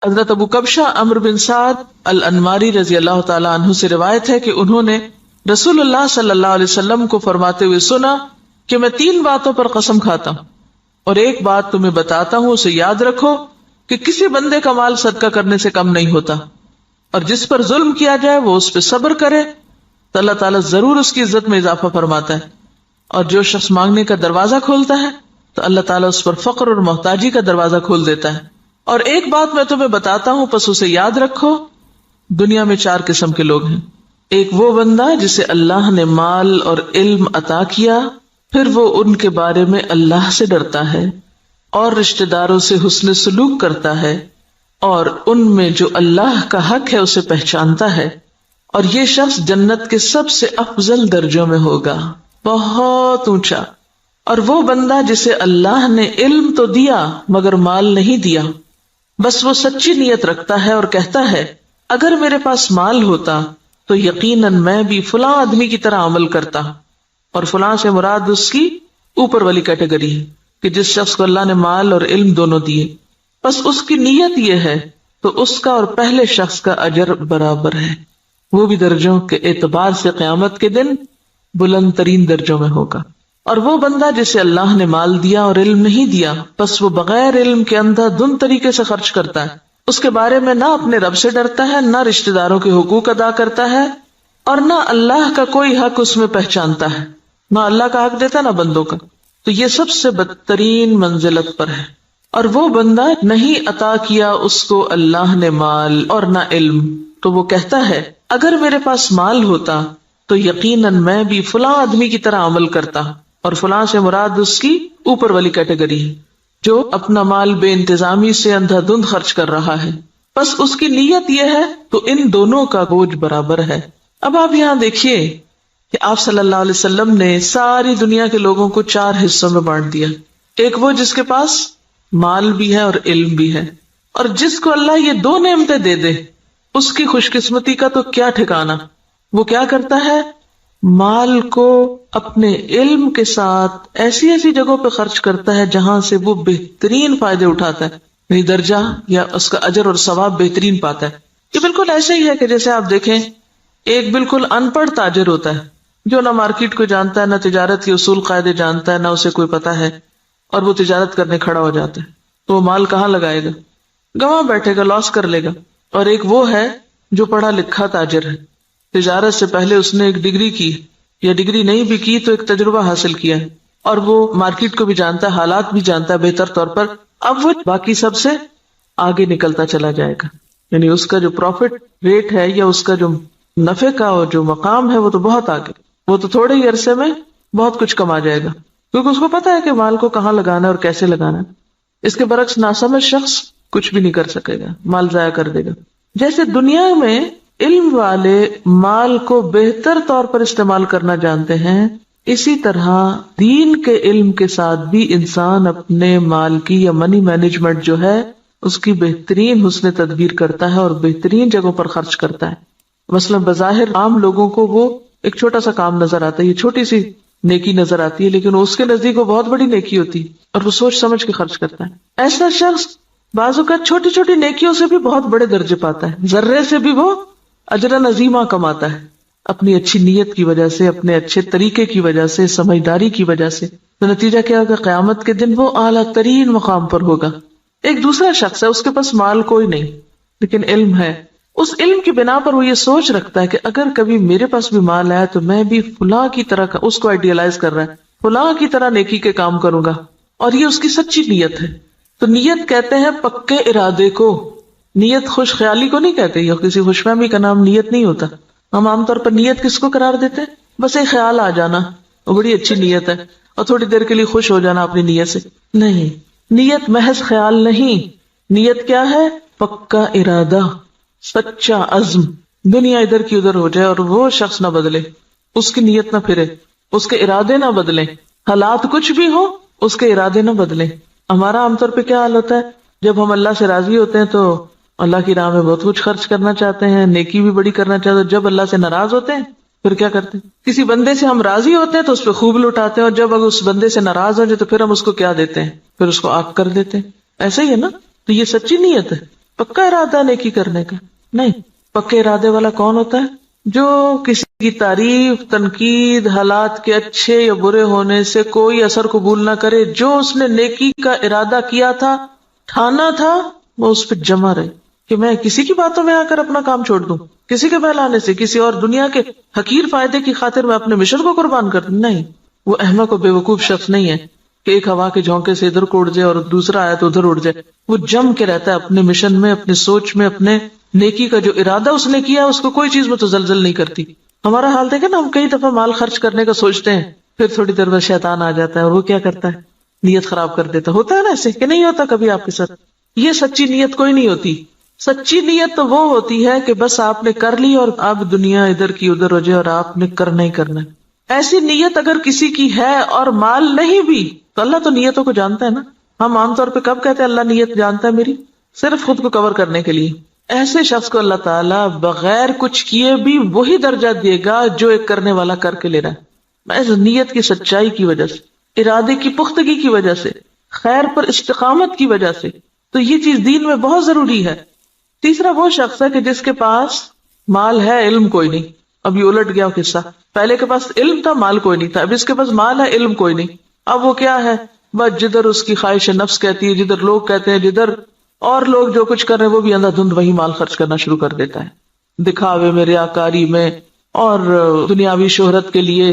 حضرت ابو کبشہ عمرو بن سعد الانماری رضی اللہ تعالی عنہ سے روایت ہے کہ انہوں نے رسول اللہ صلی اللہ علیہ وسلم کو فرماتے ہوئے سنا کہ میں 3 باتوں پر قسم کھاتا ہوں اور ایک بات تمہیں بتاتا ہوں، اسے یاد رکھو کہ کسی بندے کا مال صدقہ کرنے سے کم نہیں ہوتا، اور جس پر ظلم کیا جائے وہ اس پہ صبر کرے تو اللہ تعالیٰ ضرور اس کی عزت میں اضافہ فرماتا ہے، اور جو شخص مانگنے کا دروازہ کھولتا ہے تو اللہ تعالیٰ اس پر فقر اور محتاجی کا دروازہ کھول دیتا ہے۔ اور ایک بات میں تمہیں بتاتا ہوں، پس اسے یاد رکھو، دنیا میں 4 قسم کے لوگ ہیں۔ ایک وہ بندہ جسے اللہ نے مال اور علم عطا کیا، پھر وہ ان کے بارے میں اللہ سے ڈرتا ہے اور رشتہ داروں سے حسن سلوک کرتا ہے، اور ان میں جو اللہ کا حق ہے اسے پہچانتا ہے، اور یہ شخص جنت کے سب سے افضل درجوں میں ہوگا، بہت اونچا۔ اور وہ بندہ جسے اللہ نے علم تو دیا مگر مال نہیں دیا، بس وہ سچی نیت رکھتا ہے اور کہتا ہے اگر میرے پاس مال ہوتا تو یقیناً میں بھی فلاں آدمی کی طرح عمل کرتا، اور فلاں سے مراد اس کی اوپر والی کیٹیگری ہے کہ جس شخص کو اللہ نے مال اور علم دونوں دیے، بس اس کی نیت یہ ہے تو اس کا اور پہلے شخص کا اجر برابر ہے، وہ بھی درجوں کے اعتبار سے قیامت کے دن بلند ترین درجوں میں ہوگا۔ اور وہ بندہ جسے اللہ نے مال دیا اور علم نہیں دیا، بس وہ بغیر علم کے اندھا دھند طریقے سے خرچ کرتا ہے، اس کے بارے میں نہ اپنے رب سے ڈرتا ہے، نہ رشتہ داروں کے حقوق ادا کرتا ہے، اور نہ اللہ کا کوئی حق اس میں پہچانتا ہے، نہ اللہ کا حق دیتا نہ بندوں کا، تو یہ سب سے بدترین منزلت پر ہے۔ اور وہ بندہ نہیں عطا کیا اس کو اللہ نے مال اور نہ علم، تو وہ کہتا ہے اگر میرے پاس مال ہوتا تو یقیناً میں بھی فلاں آدمی کی طرح عمل کرتا، اور فلاں سے مراد اس کی اوپر والی کیٹیگری ہے جو اپنا مال بے انتظامی سے اندھا دھند خرچ کر رہا ہے، بس اس کی نیت یہ ہے تو ان دونوں کا بوجھ برابر ہے۔ اب آپ یہاں دیکھیے کہ آپ صلی اللہ علیہ وسلم نے ساری دنیا کے لوگوں کو 4 حصوں میں بانٹ دیا۔ ایک وہ جس کے پاس مال بھی ہے اور علم بھی ہے، اور جس کو اللہ یہ 2 نعمتیں دے دے اس کی خوش قسمتی کا تو کیا ٹھکانا۔ وہ کیا کرتا ہے؟ مال کو اپنے علم کے ساتھ ایسی ایسی جگہوں پہ خرچ کرتا ہے جہاں سے وہ بہترین فائدے اٹھاتا ہے، یعنی درجہ یا اس کا اجر اور ثواب بہترین پاتا ہے۔ یہ بالکل ایسے ہی ہے کہ جیسے آپ دیکھیں ایک بالکل ان پڑھ تاجر ہوتا ہے جو نہ مارکیٹ کو جانتا ہے، نہ تجارت کے اصول قاعدے جانتا ہے، نہ اسے کوئی پتا ہے، اور وہ تجارت کرنے کھڑا ہو جاتا ہے، تو وہ مال کہاں لگائے گا؟ گواں بیٹھے گا، لاس کر لے گا۔ اور ایک وہ ہے جو پڑھا لکھا تاجر ہے، تجارت سے پہلے اس نے ایک ڈگری کی، یا ڈگری نہیں بھی کی تو ایک تجربہ حاصل کیا ہے، اور وہ مارکیٹ کو بھی جانتا ہے، حالات بھی جانتا ہے بہتر طور پر، اب وہ باقی سب سے آگے نکلتا چلا جائے گا، یعنی اس کا جو پروفٹ ریٹ ہے یا اس کا جو نفع کا جو مقام ہے وہ تو بہت آگے، وہ تو تھوڑے ہی عرصے میں بہت کچھ کما جائے گا، کیونکہ اس کو پتا ہے کہ مال کو کہاں لگانا ہے اور کیسے لگانا ہے۔ اس کے برعکس ناسمجھ شخص کچھ بھی نہیں کر سکے گا، مال ضائع کر دے گا۔ جیسے دنیا میں علم والے مال کو بہتر طور پر استعمال کرنا جانتے ہیں، اسی طرح دین کے علم کے ساتھ بھی انسان اپنے مال کی یا منی مینجمنٹ جو ہے اس کی بہترین حسن تدبیر کرتا ہے اور بہترین جگہوں پر خرچ کرتا ہے۔ مثلا بظاہر عام لوگوں کو وہ ایک چھوٹا سا کام نظر آتا ہے، یہ چھوٹی سی نیکی نظر آتی ہے، لیکن اس کے نزدیک وہ بہت بڑی نیکی ہوتی ہے اور وہ سوچ سمجھ کے خرچ کرتا ہے۔ ایسا شخص بعض اوقات چھوٹی چھوٹی نیکیوں سے بھی بہت بڑے درجے پاتا ہے، ذرے سے بھی وہ اجر عظیمہ کماتا ہے، اپنی اچھی نیت کی وجہ سے، اپنے اچھے طریقے کی وجہ سے، سمجھداری کی وجہ سے۔ تو نتیجہ کیا ہوگا؟ قیامت کے دن وہ اعلیٰ ترین مقام پر ہوگا۔ ایک دوسرا شخص ہے، اس کے پاس مال کوئی نہیں لیکن علم ہے، اس علم کی بنا پر وہ یہ سوچ رکھتا ہے کہ اگر کبھی میرے پاس بھی مال آیا تو میں بھی فلاں کی طرح کا، اس کو آئیڈیالائز کر رہا ہے، فلاں کی طرح نیکی کے کام کروں گا، اور یہ اس کی سچی نیت ہے۔ تو نیت کہتے ہیں پکے ارادے کو، نیت خوش خیالی کو نہیں کہتے، یا کسی خوش فہمی کا نام نیت نہیں ہوتا۔ ہم عام طور پر نیت کس کو قرار دیتے ہیں؟ بس ایک خیال آ جانا، وہ بڑی اچھی نیت ہے، اور تھوڑی دیر کے لیے خوش ہو جانا اپنی نیت سے۔ نہیں، نیت محض خیال نہیں، نیت کیا ہے؟ پکا ارادہ، سچا عزم۔ دنیا ادھر کی ادھر ہو جائے اور وہ شخص نہ بدلے، اس کی نیت نہ پھرے، اس کے ارادے نہ بدلیں، حالات کچھ بھی ہو اس کے ارادے نہ بدلیں۔ ہمارا عام طور پہ کیا حال ہوتا ہے؟ جب ہم اللہ سے راضی ہوتے ہیں تو اللہ کی راہ میں بہت کچھ خرچ کرنا چاہتے ہیں، نیکی بھی بڑی کرنا چاہتے ہیں، جب اللہ سے ناراض ہوتے ہیں پھر کیا کرتے ہیں؟ کسی بندے سے ہم راضی ہوتے ہیں تو اس پہ خوب لٹاتے ہیں، اور جب اگر اس بندے سے ناراض ہو جائے تو پھر ہم اس کو کیا دیتے ہیں؟ پھر اس کو آگ کر دیتے ہیں۔ ایسا ہی ہے نا؟ تو یہ سچی نیت ہے۔ پکا ارادہ نیکی کرنے کا نہیں. پکے ارادے والا کون ہوتا ہے؟ جو کسی کی تعریف، تنقید، حالات کے اچھے یا برے ہونے سے کوئی اثر قبول نہ کرے. جو اس نے نیکی کا ارادہ کیا تھا، ٹھانا تھا، وہ اس پہ جمع رہے کہ میں کسی کی باتوں میں آ کر اپنا کام چھوڑ دوں، کسی کے بہلانے سے، کسی اور دنیا کے حقیر فائدے کی خاطر میں اپنے مشن کو قربان کر دوں. نہیں، وہ احمق و بے وقوف شخص نہیں ہے کہ ایک ہوا کے جھونکے سے ادھر کو اڑ جائے اور دوسرا آیا تو ادھر اڑ جائے. وہ جم کے رہتا ہے اپنے مشن میں، اپنی سوچ میں، اپنے نیکی کا جو ارادہ اس نے کیا اس کو کوئی چیز متزلزل نہیں کرتی. ہمارا حال دیکھیں نا، ہم کئی دفعہ مال خرچ کرنے کا سوچتے ہیں، پھر تھوڑی دیر بعد شیطان آ جاتا ہے اور وہ کیا کرتا ہے؟ نیت خراب کر دیتا. ہوتا ہے نا ایسے کہ نہیں ہوتا کبھی آپ کے ساتھ؟ یہ سچی نیت کوئی نہیں ہوتی. سچی نیت تو وہ ہوتی ہے کہ بس آپ نے کر لی اور اب دنیا ادھر کی ادھر ہو جائے اور آپ نے کرنا ہی کرنا ہے. ایسی نیت اگر کسی کی ہے اور مال نہیں بھی تو اللہ تو نیتوں کو جانتا ہے نا. ہم عام طور پہ کب کہتے ہیں اللہ نیت جانتا ہے میری؟ صرف خود کو کور کرنے کے لیے. ایسے شخص کو اللہ تعالیٰ بغیر کچھ کیے بھی وہی درجہ دے گا جو ایک کرنے والا کر کے لے رہا ہے. محض نیت کی سچائی کی وجہ سے، ارادے کی پختگی کی وجہ سے، خیر پر استقامت کی وجہ سے. تو یہ چیز دین میں بہت ضروری ہے. تیسرا وہ شخص ہے کہ جس کے پاس مال ہے، علم کوئی نہیں. اب یہ الٹ گیا قصہ. پہلے کے پاس علم تھا، مال کوئی نہیں تھا. اب اس کے پاس مال ہے، علم کوئی نہیں. اب وہ کیا ہے؟ بس جدھر اس کی خواہش نفس کہتی ہے، جدھر لوگ کہتے ہیں، جدھر اور لوگ جو کچھ کر رہے ہیں وہ بھی اندھا دھند وہی مال خرچ کرنا شروع کر دیتا ہے، دکھاوے میں، ریاکاری میں اور دنیاوی شہرت کے لیے.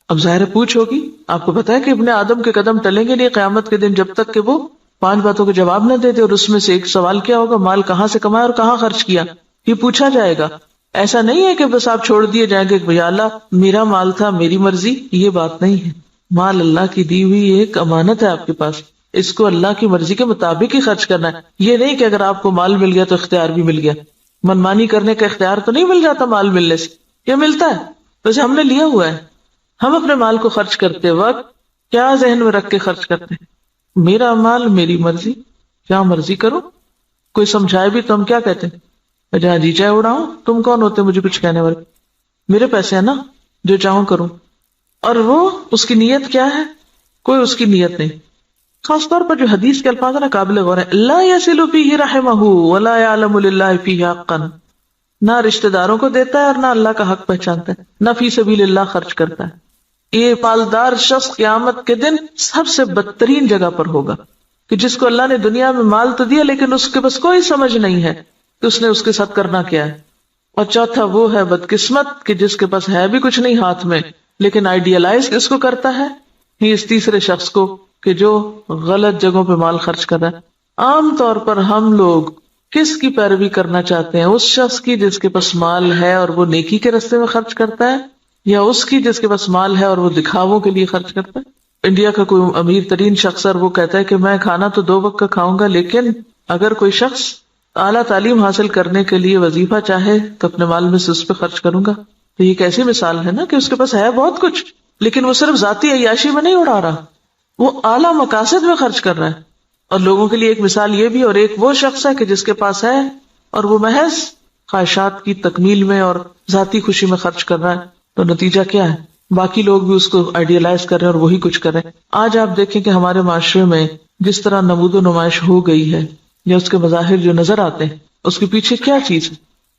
اب ظاہر پوچھ ہوگی. آپ کو پتا ہے کہ ابن آدم کے قدم ٹلیں گے نہیں قیامت کے دن جب تک کہ وہ 5 باتوں کے جواب نہ دے دے. اور اس میں سے ایک سوال کیا ہوگا؟ مال کہاں سے کمایا اور کہاں خرچ کیا، یہ پوچھا جائے گا. ایسا نہیں ہے کہ بس آپ چھوڑ دیے جائیں گے کہ بھیا اللہ میرا مال تھا، میری مرضی. یہ بات نہیں ہے. مال اللہ کی دی ہوئی ایک امانت ہے آپ کے پاس، اس کو اللہ کی مرضی کے مطابق ہی خرچ کرنا ہے. یہ نہیں کہ اگر آپ کو مال مل گیا تو اختیار بھی مل گیا. منمانی کرنے کا اختیار تو نہیں مل جاتا مال ملنے سے. یہ ملتا ہے ویسے ہم نے لیا ہوا ہے. ہم اپنے مال کو خرچ کرتے وقت کیا ذہن میں رکھ کے خرچ کرتے ہیں؟ میرا مال، میری مرضی، کیا مرضی کرو. کوئی سمجھائے بھی تو ہم کیا کہتے ہیں؟ جہاں جی چاہے اڑاؤں. تم کون ہوتے مجھے کچھ کہنے والے؟ میرے پیسے ہیں نا، جو چاہوں کروں. اور وہ اس کی نیت کیا ہے؟ کوئی اس کی نیت نہیں. خاص طور پر جو حدیث کے الفاظ ہیں نا قابل غور ہے. لا يصل فيه رحمه ولا يعلم لله فيه حقا. نہ رشتہ داروں کو دیتا ہے اور نہ اللہ کا حق پہچانتا ہے، نہ فی سبیل اللہ خرچ کرتا ہے. یہ مالدار شخص قیامت کے دن سب سے بدترین جگہ پر ہوگا کہ جس کو اللہ نے دنیا میں مال تو دیا لیکن اس کے پاس کوئی سمجھ نہیں ہے کہ اس نے اس کے ساتھ کرنا کیا ہے. اور چوتھا وہ ہے بدقسمت کہ جس کے پاس ہے بھی کچھ نہیں ہاتھ میں لیکن آئیڈیالائز اس کو کرتا ہے. ہی اس تیسرے شخص کو کہ جو غلط جگہوں پہ مال خرچ کر رہا ہے. عام طور پر ہم لوگ کس کی پیروی کرنا چاہتے ہیں؟ اس شخص کی جس کے پاس مال ہے اور وہ نیکی کے راستے میں خرچ کرتا ہے، یا اس کی جس کے پاس مال ہے اور وہ دکھاووں کے لیے خرچ کرتا ہے؟ انڈیا کا کوئی امیر ترین شخص ہے، وہ کہتا ہے کہ میں کھانا تو 2 وقت کا کھاؤں گا، لیکن اگر کوئی شخص اعلیٰ تعلیم حاصل کرنے کے لیے وظیفہ چاہے تو اپنے مال میں سے اس پہ خرچ کروں گا. تو یہ ایک ایسی مثال ہے نا کہ اس کے پاس ہے بہت کچھ لیکن وہ صرف ذاتی عیاشی میں نہیں اڑا رہا، وہ اعلیٰ مقاصد میں خرچ کر رہا ہے. اور لوگوں کے لیے ایک مثال یہ بھی، اور ایک وہ شخص ہے کہ جس کے پاس ہے اور وہ محض خواہشات کی تکمیل میں اور ذاتی خوشی میں خرچ کر رہا ہے. تو نتیجہ کیا ہے؟ باقی لوگ بھی اس کو آئیڈیالائز کر رہے ہیں اور وہی کچھ کر رہے ہیں. آج آپ دیکھیں کہ ہمارے معاشرے میں جس طرح نمود و نمائش ہو گئی ہے یا اس کے مظاہر جو نظر آتے ہیں، اس کے پیچھے کیا چیز ہے؟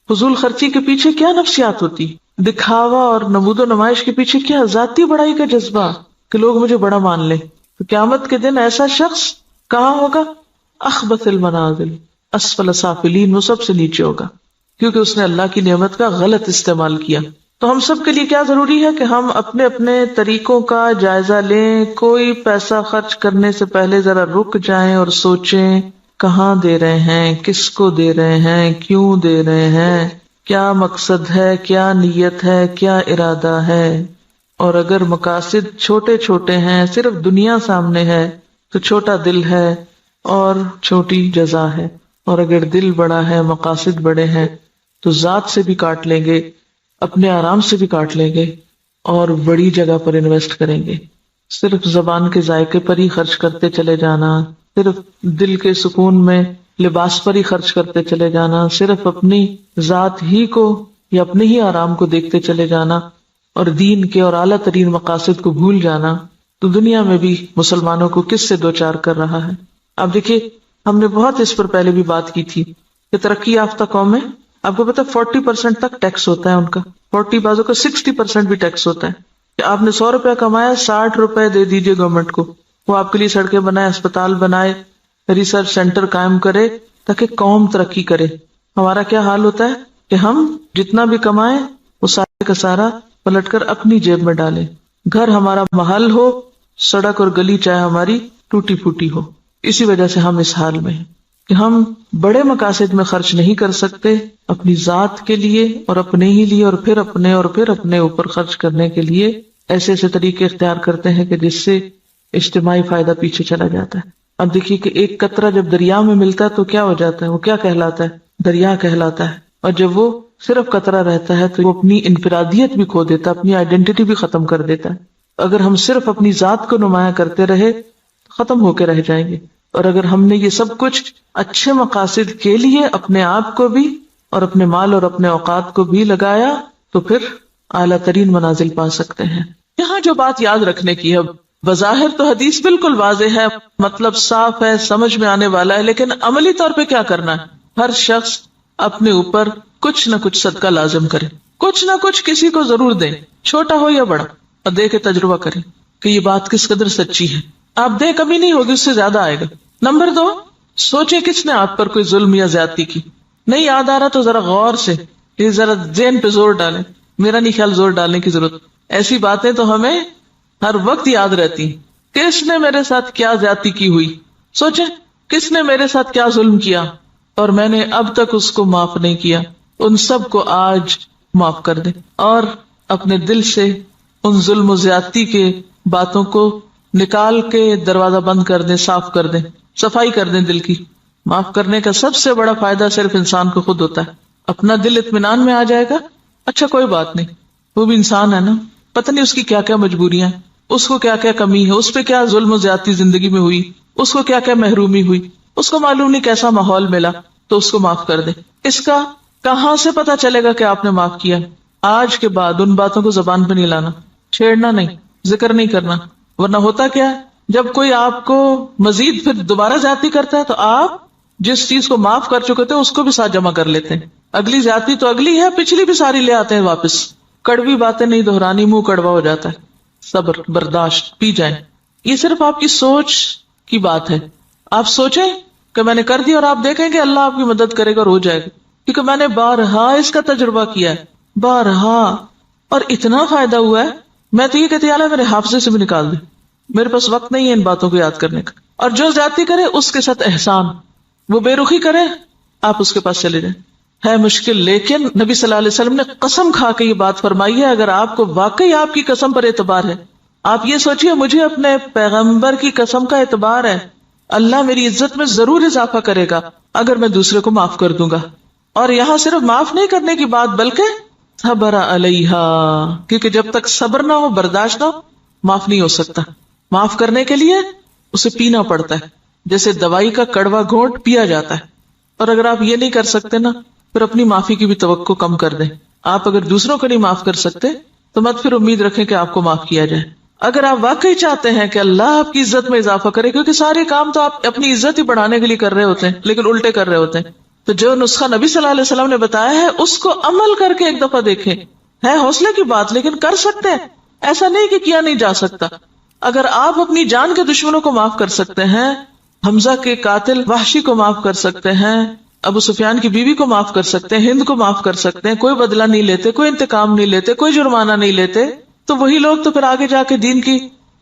فضول خرچی کے پیچھے کیا نفسیات ہوتی؟ دکھاوا اور نمود و نمائش کے پیچھے کیا ذاتی بڑائی کا جذبہ کہ لوگ مجھے بڑا مان لیں. تو قیامت کے دن ایسا شخص کہاں ہوگا؟ اخبث المنازل اسفل سافلین، وہ سب سے نیچے ہوگا کیونکہ اس نے اللہ کی نعمت کا غلط استعمال کیا. تو ہم سب کے لیے کیا ضروری ہے کہ ہم اپنے اپنے طریقوں کا جائزہ لیں. کوئی پیسہ خرچ کرنے سے پہلے ذرا رک جائیں اور سوچیں کہاں دے رہے ہیں، کس کو دے رہے ہیں، کیوں دے رہے ہیں، کیا مقصد ہے، کیا نیت ہے، کیا ارادہ ہے. اور اگر مقاصد چھوٹے چھوٹے ہیں، صرف دنیا سامنے ہے تو چھوٹا دل ہے اور چھوٹی جزا ہے. اور اگر دل بڑا ہے، مقاصد بڑے ہیں تو ذات سے بھی کاٹ لیں گے، اپنے آرام سے بھی کاٹ لیں گے اور بڑی جگہ پر انویسٹ کریں گے. صرف زبان کے ذائقے پر ہی خرچ کرتے چلے جانا، صرف دل کے سکون میں لباس پر ہی خرچ کرتے چلے جانا، صرف اپنی ذات ہی کو یا اپنے ہی آرام کو دیکھتے چلے جانا اور دین کے اور اعلیٰ ترین مقاصد کو بھول جانا، تو دنیا میں بھی مسلمانوں کو کس سے دوچار کر رہا ہے. اب دیکھیے، ہم نے بہت اس پر پہلے بھی بات کی تھی کہ ترقی یافتہ قومیں آپ کو پتا 40% تک ٹیکس ہوتا ہے ان کا، 40 بازوں کا 60% بھی ٹیکس ہوتا ہے کہ آپ نے 100 روپیہ کمایا 60 روپے دے دیجئے گورنمنٹ کو، وہ آپ کے لیے سڑکیں بنائے، اسپتال بنائے، ریسرچ سینٹر قائم کرے تاکہ قوم ترقی کرے۔ ہمارا کیا حال ہوتا ہے کہ ہم جتنا بھی کمائیں وہ سارے کا سارا پلٹ کر اپنی جیب میں ڈالیں، گھر ہمارا محل ہو، سڑک اور گلی چاہے ہماری ٹوٹی پھوٹی ہو۔ اسی وجہ سے ہم اس حال میں ہیں کہ ہم بڑے مقاصد میں خرچ نہیں کر سکتے، اپنی ذات کے لیے اور اپنے ہی لیے، اور پھر اپنے اوپر خرچ کرنے کے لیے ایسے ایسے طریقے اختیار کرتے ہیں کہ جس سے اجتماعی فائدہ پیچھے چلا جاتا ہے۔ اب دیکھیے کہ ایک قطرہ جب دریا میں ملتا ہے تو کیا ہو جاتا ہے، وہ کیا کہلاتا ہے، دریا کہلاتا ہے، اور جب وہ صرف قطرہ رہتا ہے تو وہ اپنی انفرادیت بھی کھو دیتا ہے، اپنی آئیڈینٹی بھی ختم کر دیتا ہے۔ اگر ہم صرف اپنی ذات کو نمایاں کرتے رہے ختم ہو کے رہ جائیں گے، اور اگر ہم نے یہ سب کچھ اچھے مقاصد کے لیے اپنے آپ کو بھی اور اپنے مال اور اپنے اوقات کو بھی لگایا تو پھر اعلیٰ ترین منازل پا سکتے ہیں۔ یہاں جو بات یاد رکھنے کی ہے، بظاہر تو حدیث بالکل واضح ہے، مطلب صاف ہے، سمجھ میں آنے والا ہے، لیکن عملی طور پہ کیا کرنا ہے؟ ہر شخص اپنے اوپر کچھ نہ کچھ صدقہ لازم کرے، کچھ نہ کچھ کسی کو ضرور دیں، چھوٹا ہو یا بڑا، اور دے کے تجربہ کریں کہ یہ بات کس قدر سچی ہے۔ آپ دے کمی نہیں ہوگی، اس سے زیادہ آئے گا۔ نمبر 2، سوچے کس نے آپ پر کوئی ظلم یا زیادتی کی، نہیں یاد آ رہا تو ذرا غور سے یہ ذرا ذہن پہ زور ڈالیں۔ میرا نہیں خیال زور ڈالنے کی ضرورت، ایسی باتیں تو ہمیں ہر وقت یاد رہتی، کس نے میرے ساتھ کیا زیادتی کی ہوئی، سوچیں کس نے میرے ساتھ کیا ظلم کیا اور میں نے اب تک اس کو معاف نہیں کیا، ان سب کو آج معاف کر دیں، اور اپنے دل سے ان ظلم و زیادتی کے باتوں کو نکال کے دروازہ بند کر دیں، صاف کر دیں، صفائی کر دیں دل کی۔ معاف کرنے کا سب سے بڑا فائدہ صرف انسان کو خود ہوتا ہے، اپنا دل اطمینان میں آ جائے گا، اچھا کوئی بات نہیں، وہ بھی انسان ہے نا، پتہ نہیں اس کی کیا کیا مجبوریاں، اس کو کیا کیا کمی ہے، اس پہ کیا ظلم و زیادتی زندگی میں ہوئی، اس کو کیا کیا محرومی ہوئی، اس کو معلوم نہیں کیسا ماحول ملا، تو اس کو معاف کر دیں۔ اس کا کہاں سے پتا چلے گا کہ آپ نے معاف کیا؟ آج کے بعد ان باتوں کو زبان پہ نہیں لانا، چھیڑنا نہیں، ذکر نہیں کرنا، ورنہ ہوتا کیا ہے، جب کوئی آپ کو مزید پھر دوبارہ زیادتی کرتا ہے تو آپ جس چیز کو معاف کر چکے تھے اس کو بھی ساتھ جمع کر لیتے ہیں، اگلی زیادتی تو اگلی ہے، پچھلی بھی ساری لے آتے ہیں واپس۔ کڑوی باتیں نہیں دہرانی، منہ کڑوا ہو جاتا ہے، صبر برداشت، پی جائیں۔ یہ صرف آپ کی سوچ کی بات ہے، آپ سوچیں کہ میں نے کر دی اور آپ دیکھیں کہ اللہ آپ کی مدد کرے گا اور ہو جائے گا، کیونکہ میں نے بارہا اس کا تجربہ کیا ہے، بارہا، اور اتنا فائدہ ہوا ہے، میں تو یہ کہتی اللہ میرے حافظے سے بھی نکال دے، میرے پاس وقت نہیں ہے ان باتوں کو یاد کرنے کا۔ اور جو زیادتی کرے اس کے ساتھ احسان، وہ بے رخی کرے آپ اس کے پاس چلے جائیں، ہے مشکل، لیکن نبی صلی اللہ علیہ وسلم نے قسم کھا کے یہ بات فرمائی ہے، اگر آپ کو واقعی آپ کی قسم پر اعتبار ہے، آپ یہ سوچیے مجھے اپنے پیغمبر کی قسم کا اعتبار ہے، اللہ میری عزت میں ضرور اضافہ کرے گا اگر میں دوسرے کو معاف کر دوں گا۔ اور یہاں صرف معاف نہیں کرنے کی بات بلکہ صبر علیہا، کیونکہ جب تک صبر نہ ہو، برداشت نہ ہو، معاف نہیں ہو سکتا۔ معاف کرنے کے لیے اسے پینا پڑتا ہے، جیسے دوائی کا کڑوا گھونٹ پیا جاتا ہے، اور اگر آپ یہ نہیں کر سکتے نا، پھر اپنی معافی کی بھی توقع کم کر دیں۔ آپ اگر دوسروں کو نہیں معاف کر سکتے تو مت پھر امید رکھیں کہ آپ کو معاف کیا جائے۔ اگر آپ واقعی چاہتے ہیں کہ اللہ آپ کی عزت میں اضافہ کرے، کیونکہ سارے کام تو آپ اپنی عزت ہی بڑھانے کے لیے کر رہے ہوتے ہیں لیکن الٹے کر رہے ہوتے ہیں، تو جو نسخہ نبی صلی اللہ علیہ وسلم نے بتایا ہے اس کو عمل کر کے ایک دفعہ دیکھیں۔ ہے حوصلے کی بات لیکن کر سکتے ہیں، ایسا نہیں کہ کیا نہیں جا سکتا۔ اگر آپ اپنی جان کے دشمنوں کو معاف کر سکتے ہیں، حمزہ کے قاتل وحشی کو معاف کر سکتے ہیں، ابو سفیان کی بیوی کو معاف کر سکتے ہیں، ہند کو معاف کر سکتے ہیں، کوئی بدلہ نہیں لیتے، کوئی انتقام نہیں لیتے، کوئی جرمانہ نہیں لیتے، تو وہی لوگ تو پھر آگے جا کے دین کی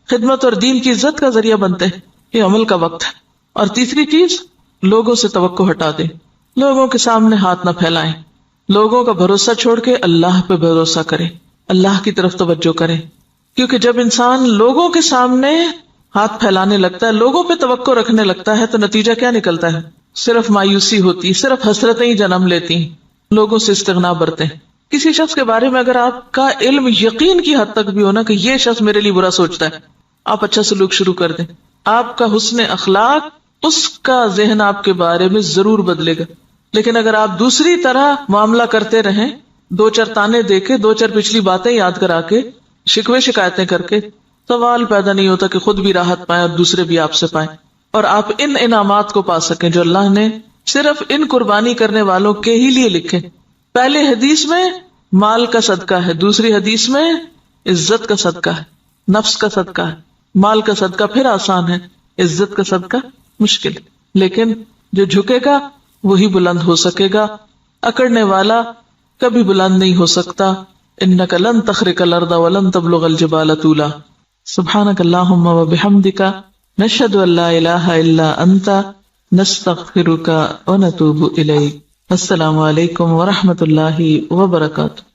خدمت اور دین کی عزت کا ذریعہ بنتے ہیں۔ یہ عمل کا وقت ہے۔ اور تیسری چیز، لوگوں سے توقع ہٹا دیں، لوگوں کے سامنے ہاتھ نہ پھیلائیں، لوگوں کا بھروسہ چھوڑ کے اللہ پہ بھروسہ کریں، اللہ کی طرف توجہ کریں، کیونکہ جب انسان لوگوں کے سامنے ہاتھ پھیلانے لگتا ہے، لوگوں پہ توقع رکھنے لگتا ہے، تو نتیجہ کیا نکلتا ہے؟ صرف مایوسی ہوتی، صرف حسرتیں ہی جنم لیتی، لوگوں سے استغنا برتے ہیں۔ کسی شخص کے بارے میں اگر آپ کا علم یقین کی حد تک بھی ہونا کہ یہ شخص میرے لیے برا سوچتا ہے، آپ اچھا سلوک شروع کر دیں، آپ کا حسن اخلاق اس کا ذہن آپ کے بارے میں ضرور بدلے گا۔ لیکن اگر آپ دوسری طرح معاملہ کرتے رہیں، دو چار تانے دے کے، دو چار پچھلی باتیں یاد کرا کے، شکوے شکایتیں کر کے، سوال پیدا نہیں ہوتا کہ خود بھی راحت پائیں اور دوسرے بھی آپ سے پائیں، اور آپ ان انعامات کو پا سکیں جو اللہ نے صرف ان قربانی کرنے والوں کے ہی لیے لکھے. پہلے حدیث میں مال کا صدقہ ہے، دوسری حدیث میں عزت کا صدقہ ہے، نفس کا صدقہ ہے. مال کا صدقہ پھر آسان ہے، عزت کا صدقہ مشکل. لیکن جو جھکے گا وہی بلند ہو سکے گا، اکڑنے والا کبھی بلند نہیں ہو سکتا. انک لن تخرق الارض ولن تبلغ الجبال طولا. سبحانک اللہم وبحمدک نشہد ان لا الہ الا انت نستغفرک ونتوب الیک. السلام علیکم ورحمۃ اللہ وبرکاتہ.